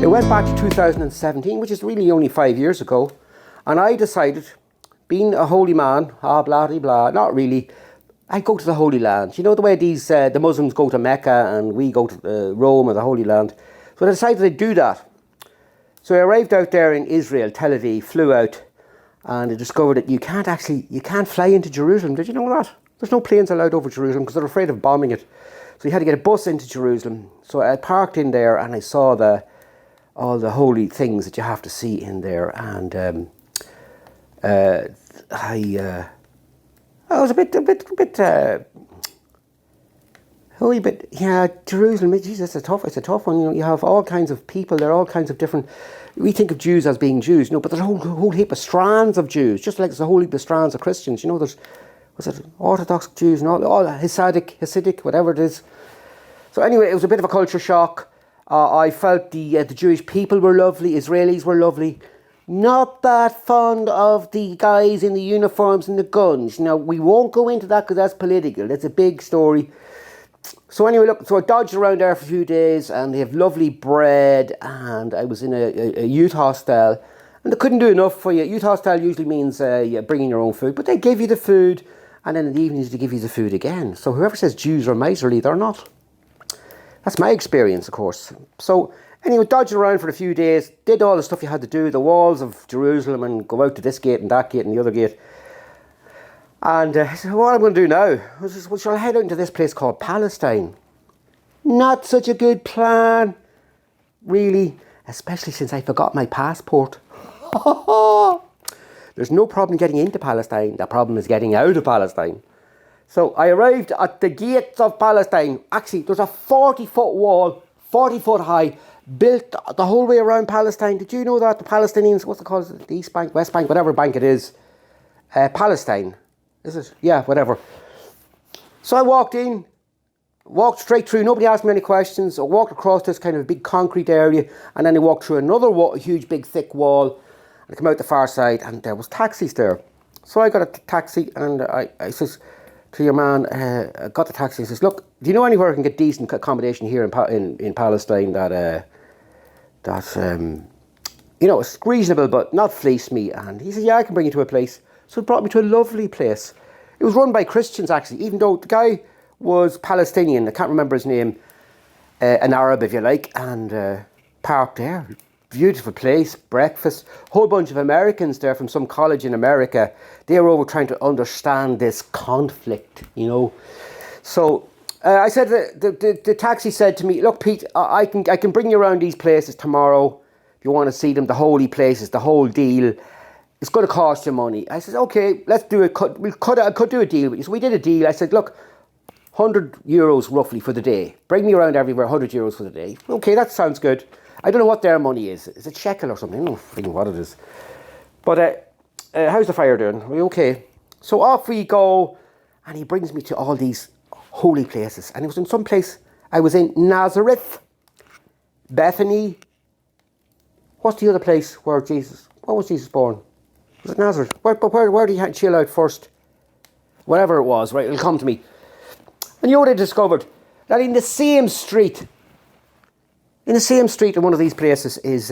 It went back to 2017, which is really only 5 years ago, and I decided, being a holy man, blah, blah, blah, not really, I'd go to the Holy Land. You know the way the Muslims go to Mecca and we go to Rome or the Holy Land? So I decided I'd do that. So I arrived out there in Israel, Tel Aviv, flew out, and I discovered that you can't fly into Jerusalem. Did you know that? There's no planes allowed over Jerusalem because they're afraid of bombing it. So you had to get a bus into Jerusalem. So I parked in there and I saw all the holy things that you have to see in there, and I was a bit, Jerusalem. Jesus, it's a tough one. You know, you have all kinds of people. There are all kinds of different. We think of Jews as being Jews, but there's a whole heap of strands of Jews, just like there's a whole heap of strands of Christians. You know, there's Orthodox Jews and all Hasidic, whatever it is. So anyway, it was a bit of a culture shock. I felt the Jewish people were lovely, Israelis were lovely. Not that fond of the guys in the uniforms and the guns. Now, we won't go into that because that's political. That's a big story. So anyway, look, so I dodged around there for a few days, and they have lovely bread, and I was in a youth hostel, and they couldn't do enough for you. Youth hostel usually means bringing your own food, but they give you the food, and then in the evenings they give you the food again. So whoever says Jews are miserly, they're not. That's my experience, of course. So anyway, dodged around for a few days, did all the stuff you had to do, the walls of Jerusalem, and go out to this gate and that gate and the other gate. And I said, what am I going to do now? I said, well, shall I head out into this place called Palestine? Not such a good plan, really, especially since I forgot my passport. There's no problem getting into Palestine. The problem is getting out of Palestine. So I arrived at the gates of Palestine. Actually, there's a 40-foot wall, 40 foot high, built the whole way around Palestine. Did you know that? The Palestinians, what's it called? The East Bank, West Bank, whatever bank it is. Palestine. Is it? Yeah, whatever. So I walked straight through. Nobody asked me any questions. I walked across this kind of big concrete area, and then I walked through another huge, big, thick wall. And I came out the far side, and there was taxis there. So I got a taxi, and I says to your man, I got the taxi. He says, look, do you know anywhere I can get decent accommodation here in Palestine that it's reasonable but not fleece me? And he said, yeah, I can bring you to a place. So it brought me to a lovely place. It was run by Christians, actually, even though the guy was Palestinian. I can't remember his name, an Arab, if you like, and parked there. Beautiful place, breakfast, whole bunch of Americans there from some college in America. They were over trying to understand this conflict, you know. So I said, the taxi said to me, look, Pete, I can bring you around these places tomorrow if you want to see them, the holy places, the whole deal. It's going to cost you money. I said, okay, let's do it. I could do a deal with you. So we did a deal. I said, look, €100 roughly for the day. Bring me around everywhere, €100 for the day. Okay, that sounds good. I don't know what their money is. Is it shekel or something? I don't know what it is. But how's the fire doing? Are we okay? So off we go, and he brings me to all these holy places. And it was in some place. I was in Nazareth, Bethany. What's the other place where was Jesus born? Was it Nazareth? Where did he chill out first? Whatever it was, right? It'll come to me. And you know what I discovered? That in the same street in one of these places is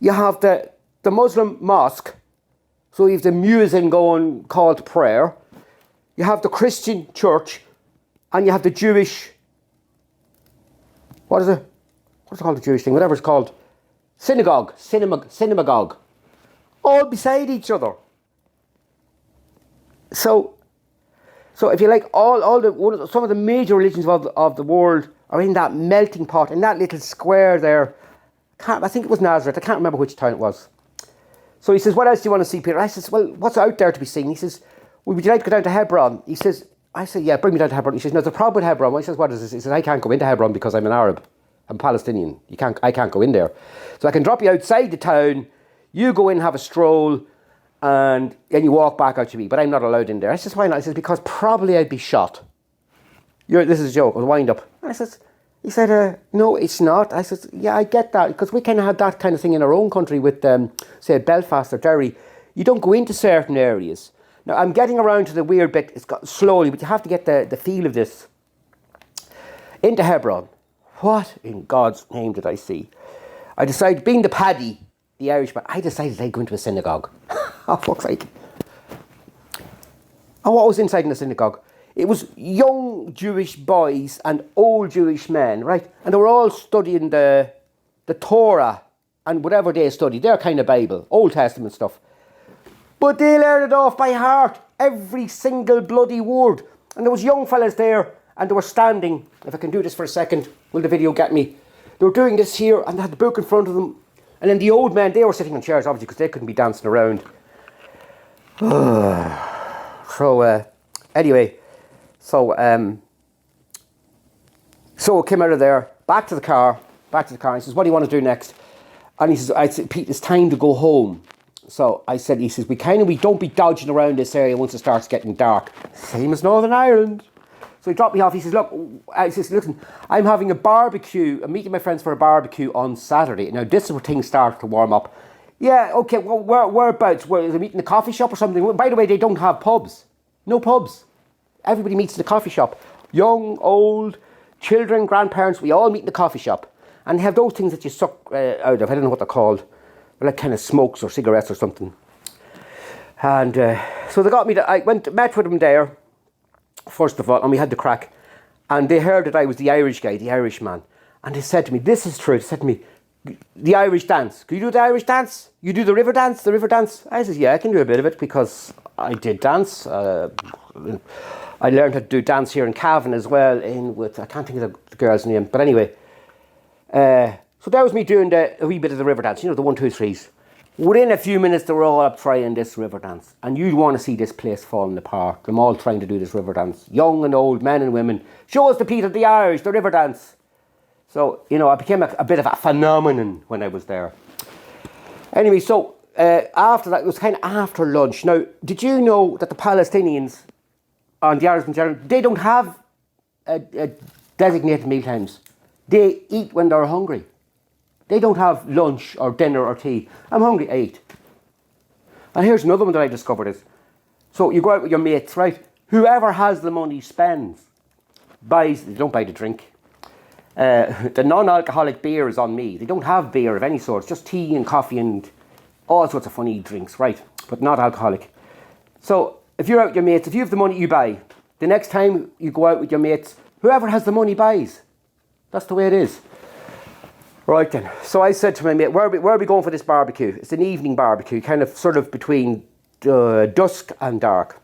you have the Muslim mosque. So you have the muezzin going, called to prayer. You have the Christian church, and you have the Jewish. What's it called? The Jewish thing, whatever it's called. Synagogue. All beside each other. So if you like, some of the major religions of the world are in that melting pot, in that little square there. I think it was Nazareth. I can't remember which town it was. So he says, what else do you want to see, Peter? I says, well, what's out there to be seen? He says, well, would you like to go down to Hebron? I said, yeah, bring me down to Hebron. He says, no, there's a problem with Hebron. He says, what is this? He says, I can't go into Hebron because I'm an Arab. I'm Palestinian. I can't go in there. So I can drop you outside the town. You go in, have a stroll, and then you walk back out to me. But I'm not allowed in there. I says, why not? He says, because probably I'd be shot. This is a joke. I'll wind up. And he said, no, it's not. I said, yeah, I get that. Because we kind of have that kind of thing in our own country with, say, Belfast or Derry. You don't go into certain areas. Now, I'm getting around to the weird bit. It's got slowly, but you have to get the feel of this. Into Hebron. what in God's name did I see? I decided, being the Paddy, the Irishman, I decided I'd go into a synagogue. Oh, fuck's sake. And what was inside in the synagogue? It was young Jewish boys and old Jewish men, right? And they were all studying the Torah and whatever they studied, their kind of Bible, Old Testament stuff. But they learned it off by heart, every single bloody word. And there was young fellas there, and they were standing. If I can do this for a second, will the video get me? They were doing this here, and they had the book in front of them. And then the old men, they were sitting on chairs, obviously, because they couldn't be dancing around. Anyway, so it came out of there, back to the car, and he says, what do you want to do next? And he says, I said, Pete, it's time to go home. So I said, he says, we don't be dodging around this area once it starts getting dark. Same as Northern Ireland. So he dropped me off. He says, look, listen, I'm having a barbecue. I'm meeting my friends for a barbecue on Saturday. Now, this is where things start to warm up. Yeah, okay, well, whereabouts? Is it meeting in a coffee shop or something? By the way, they don't have pubs. No pubs. Everybody meets in the coffee shop. Young, old, children, grandparents, we all meet in the coffee shop. And they have those things that you suck out of. I don't know what they're called. They're like kind of smokes or cigarettes or something. And so they got me, I met with them there, first of all, and we had the crack. And they heard that I was the Irish guy, the Irishman. And they said to me, this is true, they said to me, the Irish dance. Can you do the Irish dance? You do the river dance? The river dance? I said, yeah, I can do a bit of it because I did dance. I learned how to do dance here in Cavan as well, I can't think of the girl's name. But anyway, so that was me doing a wee bit of the river dance, you know, the 1, 2, 3s. Within a few minutes, they were all up trying this river dance. And you'd want to see this place falling apart. Them all trying to do this river dance. Young and old, men and women. Show us the Pete of the Irish, the river dance. So, you know, I became a bit of a phenomenon when I was there. Anyway, so after that, it was kind of after lunch. Now, did you know that the Palestinians and the Arabs in general, they don't have designated meal times. They eat when they're hungry. They don't have lunch or dinner or tea. I'm hungry, I eat. And here's another one that I discovered is, so you go out with your mates, right? Whoever has the money spends. They don't buy the drink. The non-alcoholic beer is on me. They don't have beer of any sort, just tea and coffee and all sorts of funny drinks, right? But not alcoholic. So if you're out with your mates, if you have the money, you buy. The next time you go out with your mates, whoever has the money buys. That's the way it is. Right then. So I said to my mate, where are we going for this barbecue? It's an evening barbecue, kind of sort of between dusk and dark.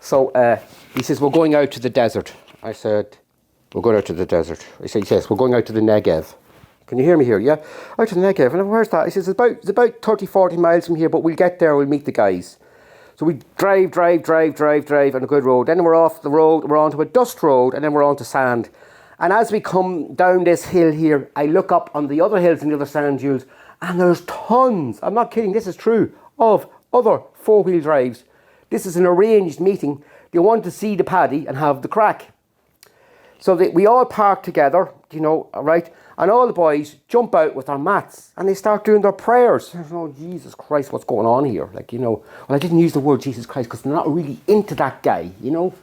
So he says, we're going out to the desert. I said, we're going out to the desert. He says, yes, we're going out to the Negev. Can you hear me here? Yeah? Out to the Negev. And where's that? He says, it's about 30, 40 miles from here, but we'll get there, we'll meet the guys. So we drive on a good road. Then we're off the road, we're onto a dust road, and then we're onto sand. And as we come down this hill here, I look up on the other hills and the other sand dunes, and there's tons, I'm not kidding, this is true, of other four-wheel drives. This is an arranged meeting. They want to see the paddy and have the crack. So we all park together, you know, right? And all the boys jump out with their mats and they start doing their prayers. Oh, Jesus Christ, what's going on here? Like, you know, well, I didn't use the word Jesus Christ because they're not really into that guy, you know?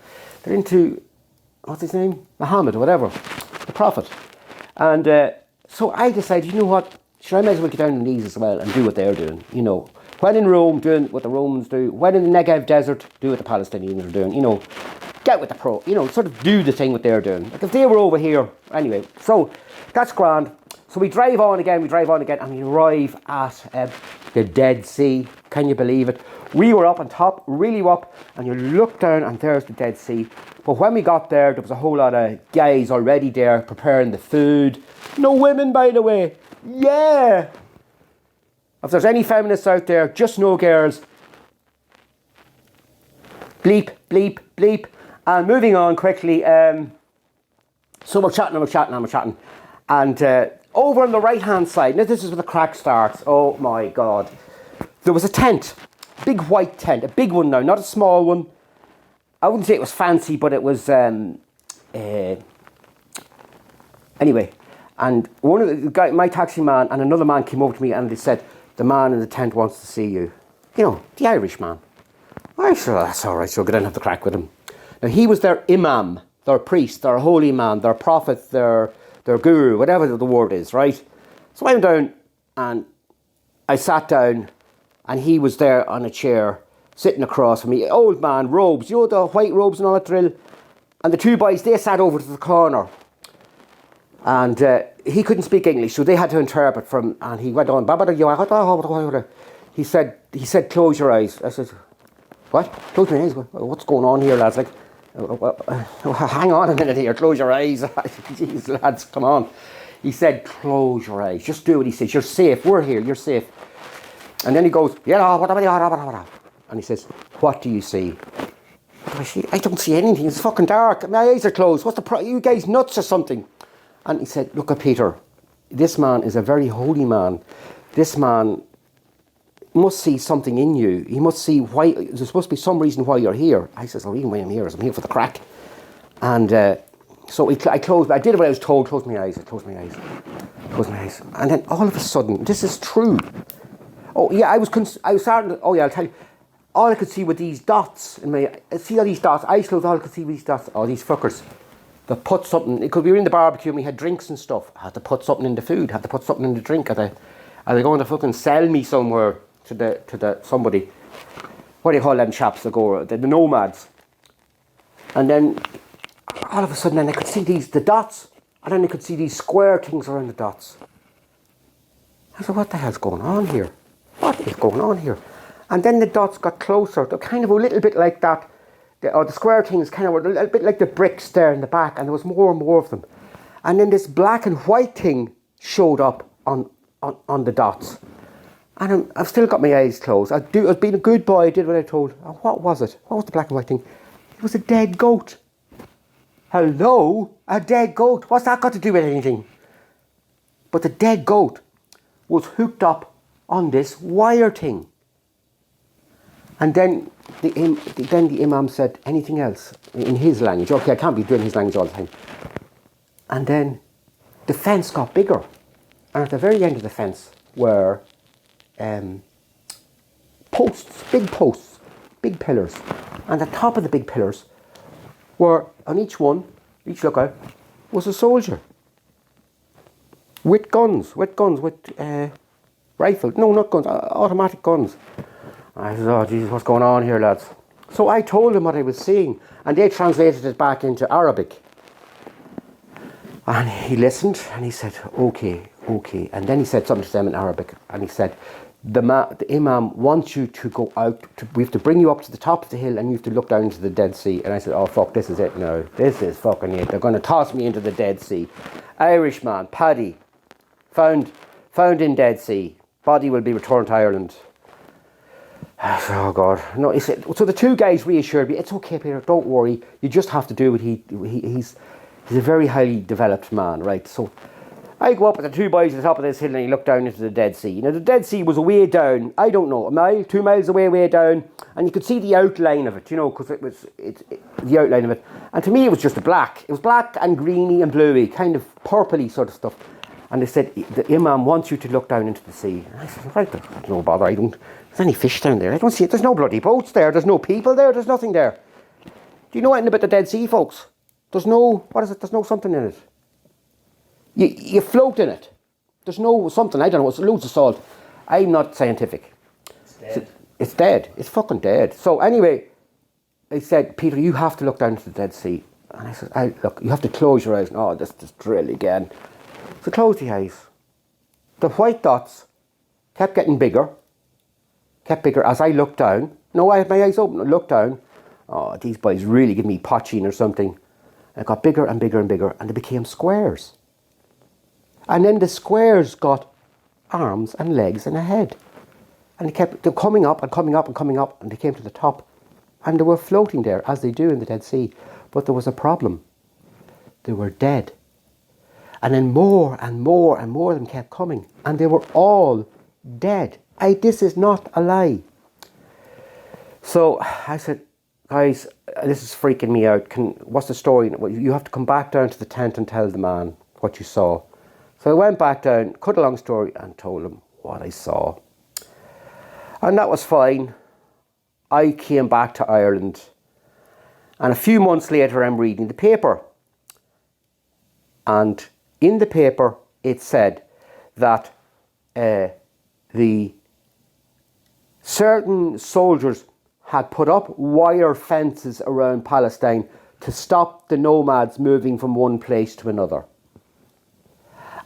They're into, what's his name? Muhammad or whatever, the prophet. And so I decided, you know what? Sure, I might as well get down on the knees as well and do what they're doing, you know. When in Rome, doing what the Romans do. When in the Negev desert, do what the Palestinians are doing, you know. Get with the pro, you know, sort of do the thing what they're doing. Like if they were over here, anyway. So that's grand. So we drive on again, and we arrive at the Dead Sea. Can you believe it? We were up on top, really up, and you look down and there's the Dead Sea. But when we got there was a whole lot of guys already there preparing the food. No women, by the way. Yeah. If there's any feminists out there, just no girls. Bleep, bleep, bleep. And moving on quickly, so we're chatting. And over on the right-hand side, now this is where the crack starts. Oh my God. There was a tent, big white tent, a big one now, not a small one. I wouldn't say it was fancy, but it was, anyway. And one of the guy, my taxi man and another man came over to me and they said, the man in the tent wants to see you. You know, the Irish man. I said, oh, that's all right, so go down and have the crack with him. Now, he was their imam, their priest, their holy man, their prophet, their their guru, whatever the word is, right? So I went down and I sat down and he was there on a chair sitting across from me, old man, robes, you know, the white robes and all that drill. And the two boys, they sat over to the corner. And he couldn't speak English, so they had to interpret from, and he went on, he said, close your eyes. I said, what? Close my eyes? What's going on here, lads? Like, hang on a minute here, close your eyes. Jeez, lads, come on. He said, close your eyes. Just do what he says. You're safe. We're here. You're safe. And then he goes, and he says, what do you see? What do I see? I don't see anything. It's fucking dark. My eyes are closed. What's the you guys nuts or something? And he said, look at Peter. This man is a very holy man. This man must see something in you. He must see why. There's supposed to be some reason why you're here. I says, the reason why I'm here is I'm here for the crack. And so I closed. I did what I was told. Closed my eyes. Closed my eyes. Closed my eyes. And then all of a sudden, this is true. Oh yeah, I was starting. Oh yeah, I'll tell you. All I could see were these dots in my. See all these dots. Eyes closed. All I could see were these dots. Oh, these fuckers. They put something. Because we were in the barbecue and we had drinks and stuff. I had to put something in the food. Had to put something in the drink. Are they going to fucking sell me somewhere to the somebody? What do you call them chaps that go? The nomads. And then all of a sudden, then I could see the dots, and then I could see these square things around the dots. I said, "What the hell's going on here? What is going on here?" And then the dots got closer. They're kind of a little bit like that. The square things kind of were a little bit like the bricks there in the back, and there was more and more of them. And then this black and white thing showed up on the dots. And I've still got my eyes closed. I was being a good boy. I did what I told. What was it? What was the black and white thing? It was a dead goat. Hello? A dead goat? What's that got to do with anything? But the dead goat was hooked up on this wire thing. And then the Imam said, anything else? In his language. Okay, I can't be doing his language all the time. And then the fence got bigger. And at the very end of the fence were posts, big pillars. And at the top of the big pillars were, on each lookout, was a soldier. With guns, with rifles. No, not guns, automatic guns. I said, oh Jesus, what's going on here, lads? So I told them what I was seeing, and they translated it back into Arabic. And he listened, and he said, okay. And then he said something to them in Arabic, and he said, the Imam wants you to go out, we have to bring you up to the top of the hill, and you have to look down into the Dead Sea. And I said, oh fuck, this is it now. This is fucking it. They're going to toss me into the Dead Sea. Irishman, Paddy, found in Dead Sea. Body will be returned to Ireland. I said, oh God. No, he said, so the two guys reassured me, it's okay, Peter, don't worry. You just have to do what he's a very highly developed man, right? So I go up with the two boys at the top of this hill and he looked down into the Dead Sea. Now the Dead Sea was way down, I don't know, a mile, 2 miles away, way down, and you could see the outline of it, you know, because it's the outline of it. And to me it was just black. It was black and greeny and bluey, kind of purpley sort of stuff. And they said, the Imam wants you to look down into the sea. And I said, right, there's no bother, there's any fish down there, I don't see it, there's no bloody boats there, there's no people there, there's nothing there. Do you know anything about the Dead Sea, folks? There's no something in it. You float in it. There's no something, I don't know, it's loads of salt. I'm not scientific. It's dead. It's dead, it's fucking dead. So anyway, I said, Peter, you have to look down into the Dead Sea. And I said, look, you have to close your eyes. Oh, this drill again. So close the eyes. The white dots kept getting bigger as I looked down. No, I had my eyes open, I looked down. Oh, these boys really give me potching or something. And it got bigger and bigger and bigger, and they became squares. And then the squares got arms and legs and a head. And they're coming up and coming up and coming up, and they came to the top. And they were floating there, as they do in the Dead Sea. But there was a problem. They were dead. And then more and more and more of them kept coming. And they were all dead. This is not a lie. So I said, guys, this is freaking me out. What's the story? Well, you have to come back down to the tent and tell the man what you saw. So I went back down, cut a long story, and told him what I saw. And that was fine. I came back to Ireland. And a few months later, I'm reading the paper. And in the paper it said that the certain soldiers had put up wire fences around Palestine to stop the nomads moving from one place to another.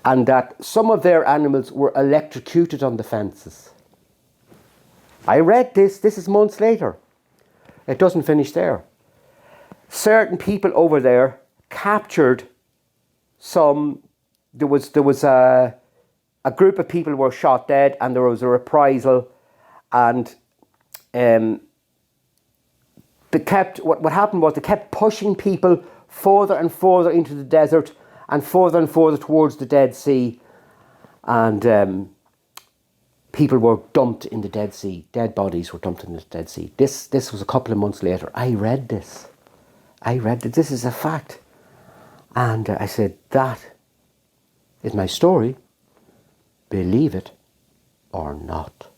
And that some of their animals were electrocuted on the fences. I read this. This is months later. It doesn't finish there. Certain people over there captured some. There was a group of people were shot dead, and there was a reprisal, and what happened was they kept pushing people further and further into the desert and further towards the Dead Sea, and people were dumped in the Dead Sea. Dead bodies were dumped in the Dead Sea. This was a couple of months later. I read this. This is a fact. And I said, that is my story. Believe it or not.